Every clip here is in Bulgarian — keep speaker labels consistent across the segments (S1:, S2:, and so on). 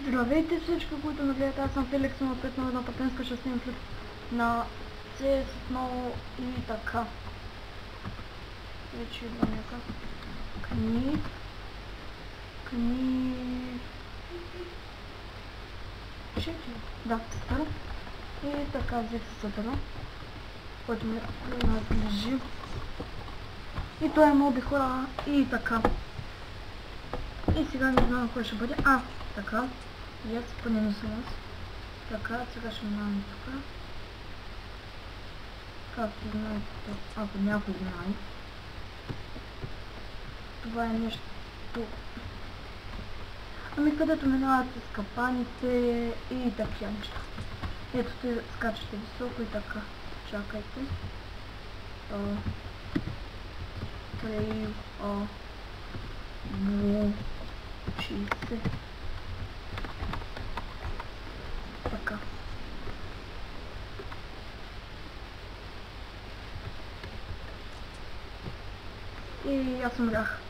S1: Здравейте всички, които ме гледат, аз съм Феликс, но път на една пътенска, ще снимам клип на CS отново и така. Вече идва някак. Да, стара. И така взех се съдъра, който ми надлежи. И той е моби хора и така. И сега не знам кой ще бъде. Така. Yes, поне не съм аз. Така, сега ще минаваме тук. Както знаете, ако някой знае. Това е нещо... където минават с капаните и такива неща. Ето те скачате високо и така. Чакайте. Трейл, 60. Така. И аз умрях.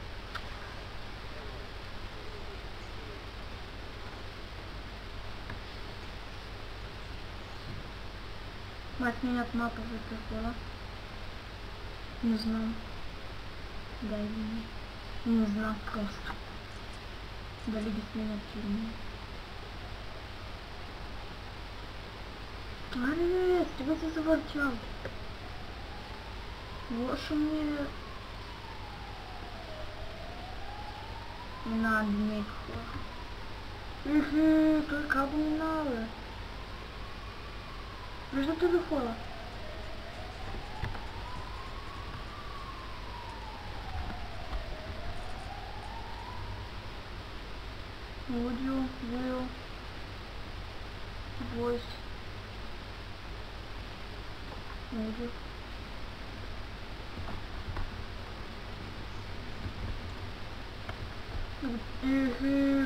S1: Май сменят маповете хора. Не знам. Дай ми. Не знам просто. Дали ги сменят или не. Аре, стига се завъртял. Лошо ми е. Минава линейка хора. Той как го минава, бе? Виждате ли хора? Аудио, видео, войс, аудио.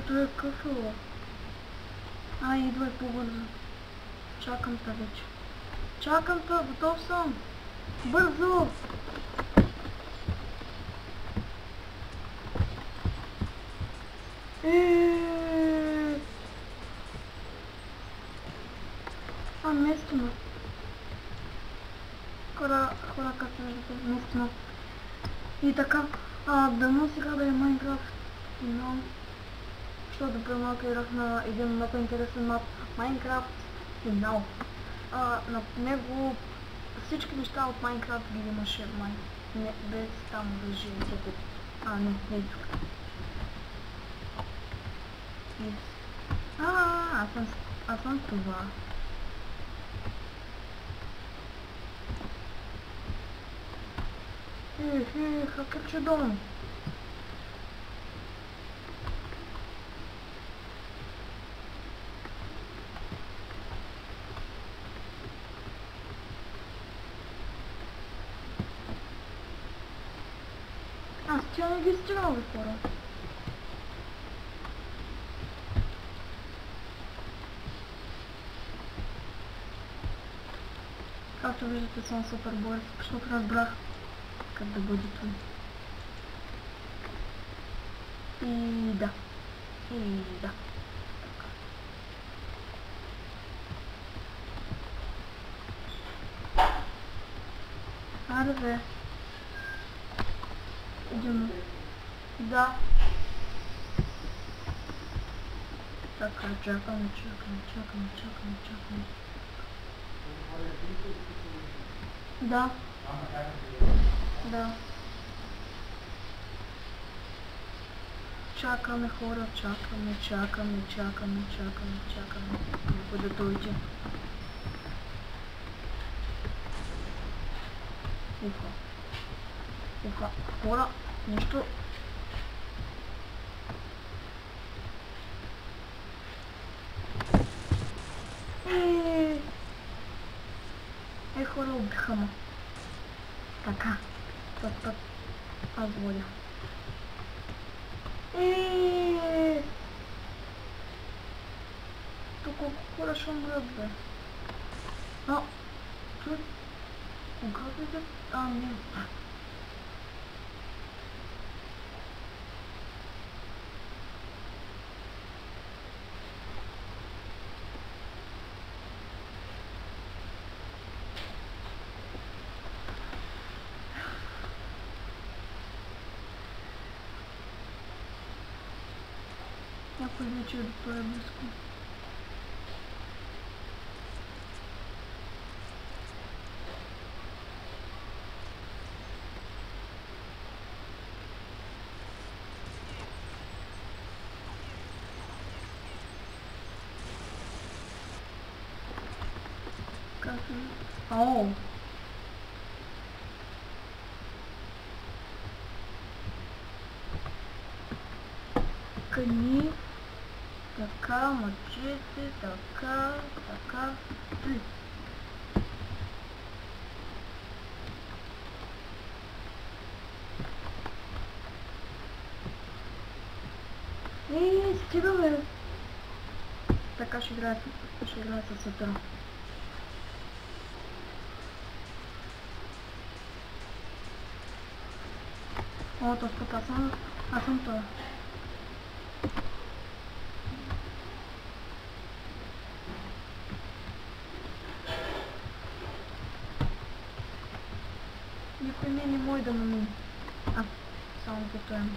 S1: Той е къфало. Идва по-бързо. Чакам та вече. Чакам та, готов съм. Бързо! Местно. Хора как се виждате, местно. И така, дано сега да е Майнкрафт финал. Защото преди малко играх на един много интересен мап. Майнкрафт финал. На него всички неща от Майнкрафт ги имаше не, без там да живете. Не е тук. Аз съм това. Хакерче дом. Тя не ги стигнал бе хора. Както виждате, съм супер бърз, защото разбрах как да бъде това. И да. Аре бе. Идем. Да. Така, чакаме. Да. Чакаме хора, чакаме. Някой да дойде. Уха. Хора, нещо. Хора, убиха ме. Така. Път. Аз водя. Тук колко хора ще умрат, бе. Тут. Кога бе? Не. някой вече е до това близко. О! Кани, така, мачете, така. Стига бе! Така ще играят със сетъра. О, този път аз съм това. Никой не може да намини. Само готовим.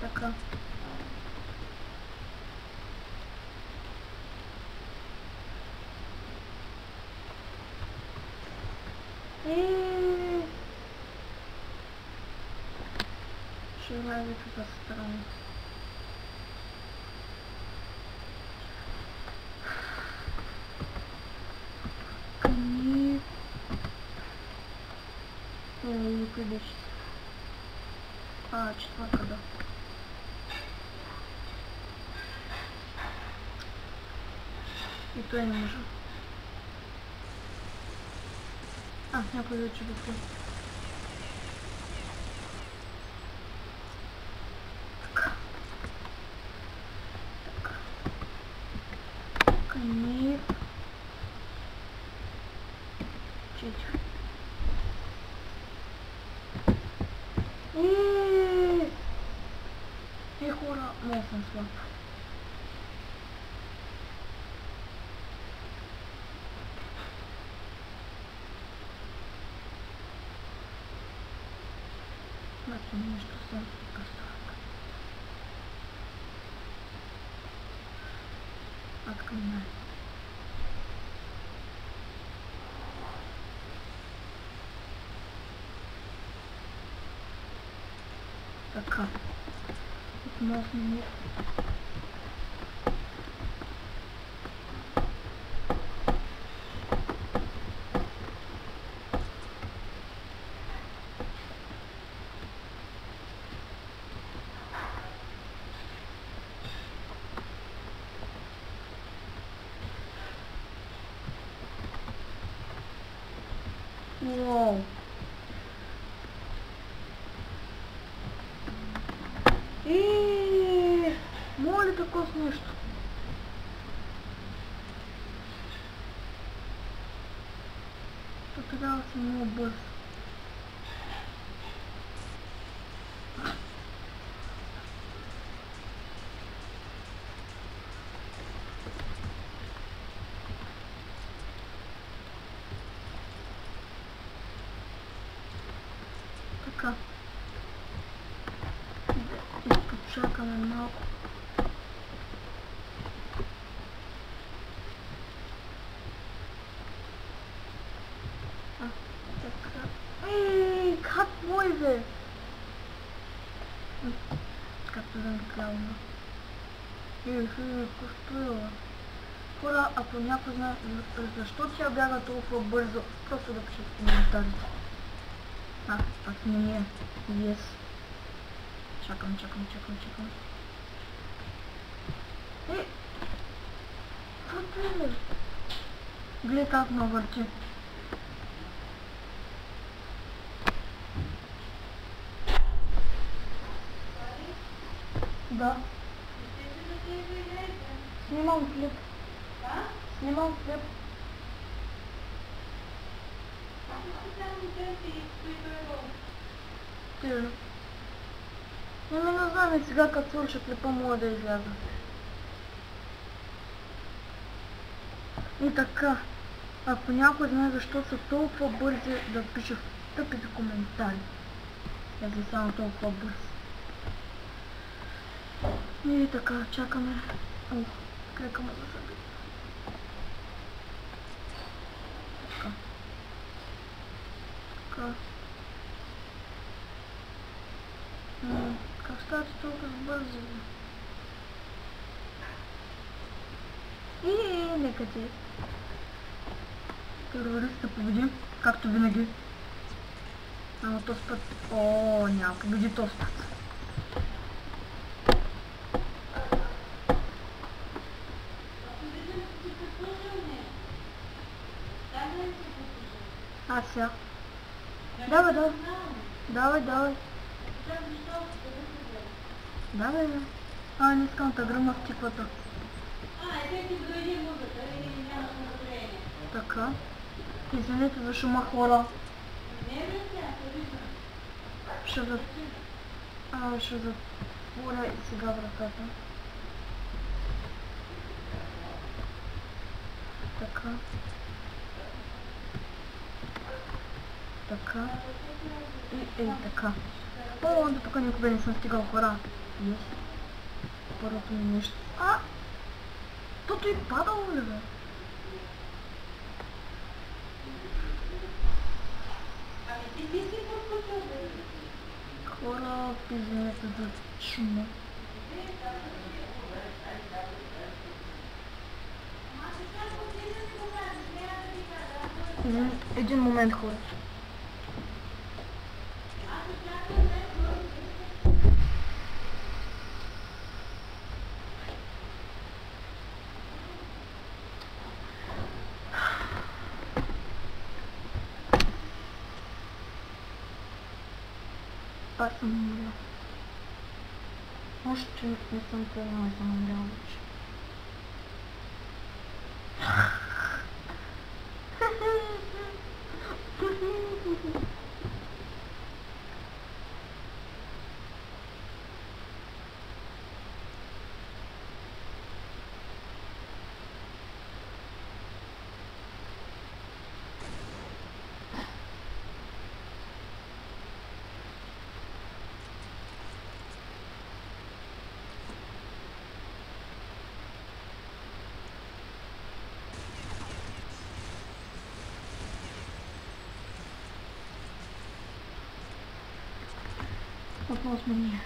S1: Така. Ще играе вече за страна. Кани. Къде ще? Четвърка, да. И той не може. Някой вече го пусне. Така. Кани. 4. Хора, много съм слаб. Значи нещо съм късак. Към мен. Така. Относно ми. Уау! Моля ли такова нещо? То трябва да съм много бърз. Така. Изпочакаме малко. Така. Как мой бе? Както да ми казвам. Костоила. Хора, ако някой знае защо тя бяга толкова бързо, просто да пише в коментарите. Пак не е. Yes. Чакам. Какво е? Гледай как ме върти. Да. Снимам клип. Снимам клип. стилно. Ами не знам и сега като свърша клипа мога да изляза. И така, ако някой знае защо са толкова бързи, да пише в тъпите коментари. Я съм само толкова бърз. И така, чакаме. Крекаме да се би. Така. Така. Как ставате толкова бързо? Нека ти. Терориста победи, както винаги. Ама този път... няма победи този път. Сега. Давай. Давай. Не искам да гръмна в тиквата. Така. Извинете за шума, хора. Ще затворя и сега вратата. Така. Така. И така. До тук никога не съм стигал, хора. Първото ми нещо. Тото и падало ли, бе? Хора, извинете за шума. Един момент, хора. Пак съм умрял. Още не съм тръгнала и съм умрял вече. Отново сме ние.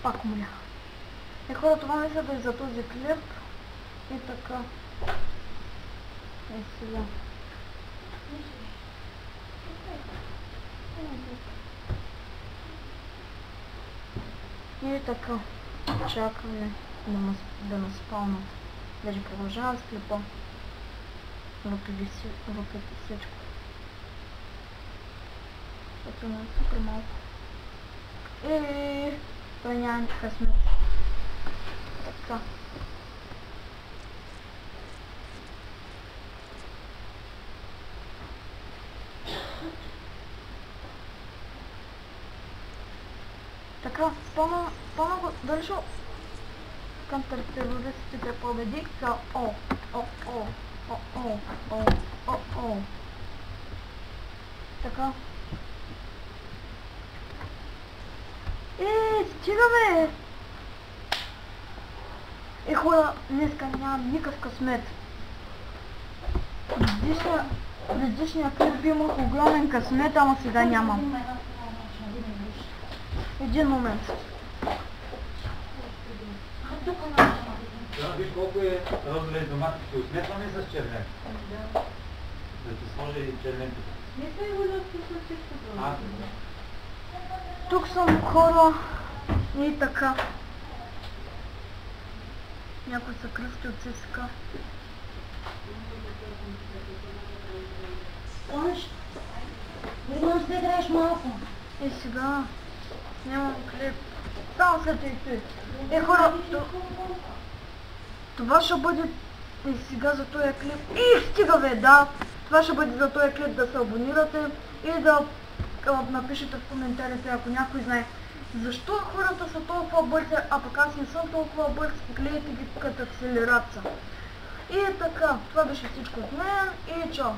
S1: Пак умрях. Хора, това мисля да е за този клип. И така. Сега. И така. Чакаме да нас спалнат. Даже продължавам с клипа. Въпреки всичко. Защото не е супер малко. Той няма късмет. Така. Така, спомня го, дали шо контртерористите победиха. Така. Стига, бе! Хора, днеска нямам никакъв късмет. Предишния клип имах огромен късмет, ама сега нямам. Един момент.
S2: Виж колко е розовия домат, ще отметваме с червен. Да ти сложи червенката. Не сме го написали всичко това.
S1: Тук съм хора и така. Някой са кръсти от ЦСК.
S2: Помниш? Можеш да играеш малко.
S1: И сега нямам клип. Само след и хора, това ще бъде и сега за този клип. И стига бе, да! Това ще бъде за този клип, да се абонирате и да напишете в коментарите, ако някой знае защо хората са толкова бързи, а пък аз не съм толкова бърз, гледайте ги като акселерация. И така, това беше всичко от мен и чао!